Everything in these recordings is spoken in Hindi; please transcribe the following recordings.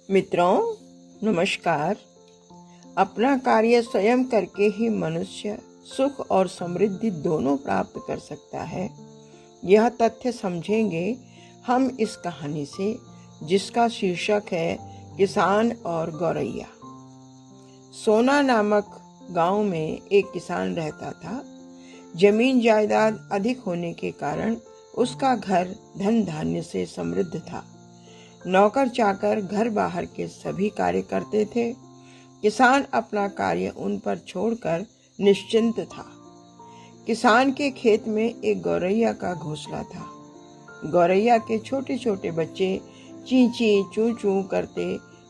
मित्रों, नमस्कार। अपना कार्य स्वयं करके ही मनुष्य सुख और समृद्धि दोनों प्राप्त कर सकता है। यह तथ्य समझेंगे हम इस कहानी से, जिसका शीर्षक है किसान और गौरैया। सोना नामक गांव में एक किसान रहता था। जमीन जायदाद अधिक होने के कारण उसका घर धन धान्य से समृद्ध था। नौकर चाकर घर बाहर के सभी कार्य करते थे। किसान अपना कार्य उन पर छोड़कर निश्चिंत था। किसान के खेत में एक गौरैया का घोंसला था। गौरैया के छोटे छोटे बच्चे ची ची चू चू करते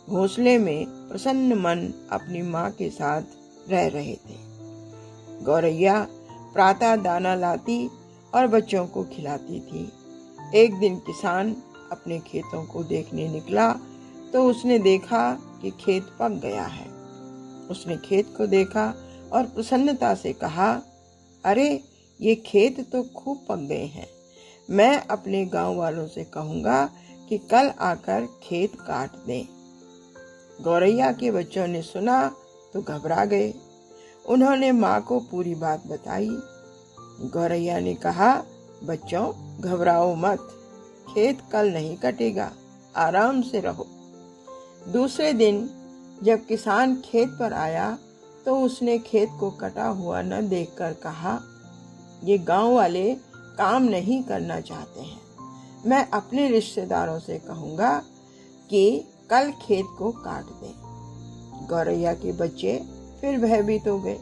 घोंसले में प्रसन्न मन अपनी माँ के साथ रह रहे थे। गौरैया प्रातः दाना लाती और बच्चों को खिलाती थी। एक दिन किसान अपने खेतों को देखने निकला तो उसने देखा कि खेत पक गया है। उसने खेत को देखा और प्रसन्नता से कहा, अरे ये खेत तो खूब पक गए हैं। मैं अपने गांव वालों से कहूंगा कि कल आकर खेत काट दें। गौरैया के बच्चों ने सुना तो घबरा गए। उन्होंने माँ को पूरी बात बताई। गौरैया ने कहा, बच्चों घबराओ मत, खेत कल नहीं कटेगा, आराम से रहो। दूसरे दिन जब किसान खेत पर आया तो उसने खेत को कटा हुआ न देखकर कहा, ये गांव वाले काम नहीं करना चाहते हैं। मैं अपने रिश्तेदारों से कहूंगा कि कल खेत को काट दें। गौरैया के बच्चे फिर भयभीत हो गए।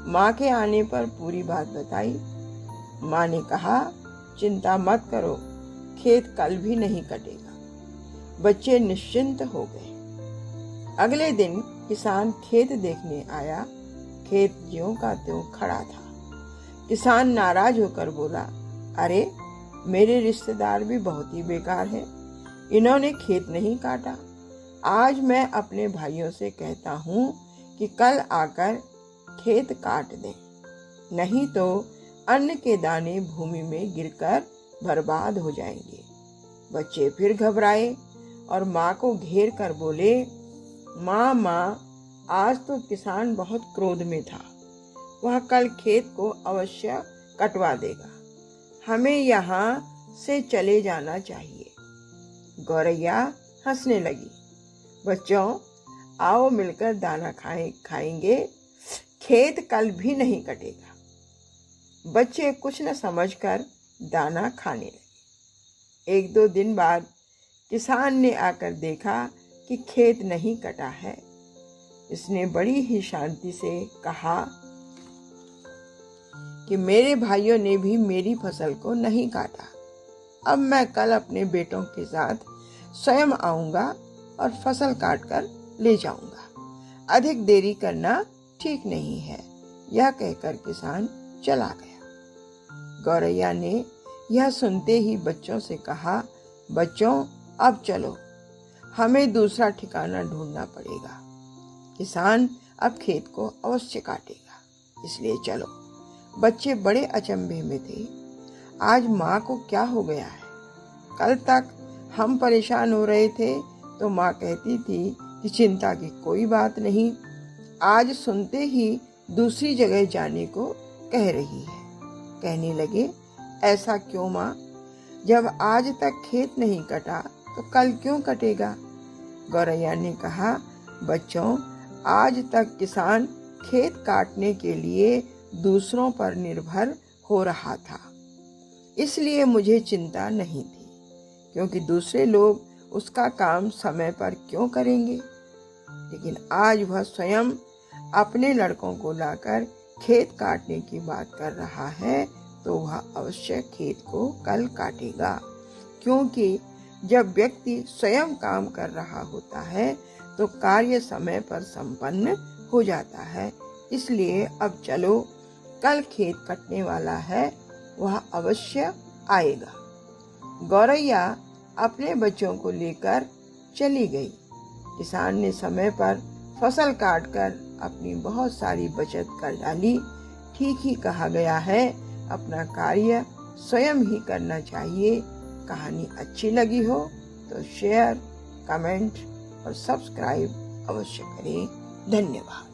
माँ के आने पर पूरी बात बताई। माँ ने कहा, चिंता मत करो, खेत कल भी नहीं कटेगा। बच्चे निश्चिंत हो गए। अगले दिन किसान खेत देखने आया। खेत ज्यों का त्यों खड़ा था। किसान नाराज होकर बोला, अरे मेरे रिश्तेदार भी बहुत ही बेकार हैं। इन्होंने खेत नहीं काटा। आज मैं अपने भाइयों से कहता हूँ कि कल आकर खेत काट दें, नहीं तो अन्न के दाने भूमि में गिरकर बर्बाद हो जाएंगे। बच्चे फिर घबराए और माँ को घेर कर बोले, माँ, आज तो किसान बहुत क्रोध में था। वह कल खेत को अवश्य कटवा देगा। हमें यहाँ से चले जाना चाहिए। गौरैया हंसने लगी। बच्चों आओ मिलकर दाना खाएंगे, खेत कल भी नहीं कटेगा। बच्चे कुछ न समझकर दाना खाने लगे। एक दो दिन बाद किसान ने आकर देखा कि खेत नहीं कटा है। इसने बड़ी ही शांति से कहा कि मेरे भाइयों ने भी मेरी फसल को नहीं काटा। अब मैं कल अपने बेटों के साथ स्वयं आऊंगा और फसल काटकर ले जाऊंगा। अधिक देरी करना ठीक नहीं है। यह कहकर किसान चला गया। गौरैया ने यह सुनते ही बच्चों से कहा, बच्चों अब चलो, हमें दूसरा ठिकाना ढूंढना पड़ेगा। किसान अब खेत को अवश्य काटेगा, इसलिए चलो। बच्चे बड़े अचंभे में थे। आज माँ को क्या हो गया है? कल तक हम परेशान हो रहे थे तो माँ कहती थी कि चिंता की कोई बात नहीं। आज सुनते ही दूसरी जगह जाने को कह रही है। कहने लगे, ऐसा क्यों माँ? जब आज तक खेत नहीं कटा तो कल क्यों कटेगा? गौरैया ने कहा, बच्चों आज तक किसान खेत काटने के लिए दूसरों पर निर्भर हो रहा था, इसलिए मुझे चिंता नहीं थी, क्योंकि दूसरे लोग उसका काम समय पर क्यों करेंगे। लेकिन आज वह स्वयं अपने लड़कों को लाकर खेत काटने की बात कर रहा है, तो वह अवश्य खेत को कल काटेगा। क्योंकि जब व्यक्ति स्वयं काम कर रहा होता है तो कार्य समय पर संपन्न हो जाता है। इसलिए अब चलो, कल खेत कटने वाला है, वह अवश्य आएगा। गौरैया अपने बच्चों को लेकर चली गई। किसान ने समय पर फसल काटकर अपनी बहुत सारी बचत कर डाली। ठीक ही कहा गया है, अपना कार्य स्वयं ही करना चाहिए। कहानी अच्छी लगी हो तो शेयर, कमेंट और सब्सक्राइब अवश्य करें। धन्यवाद।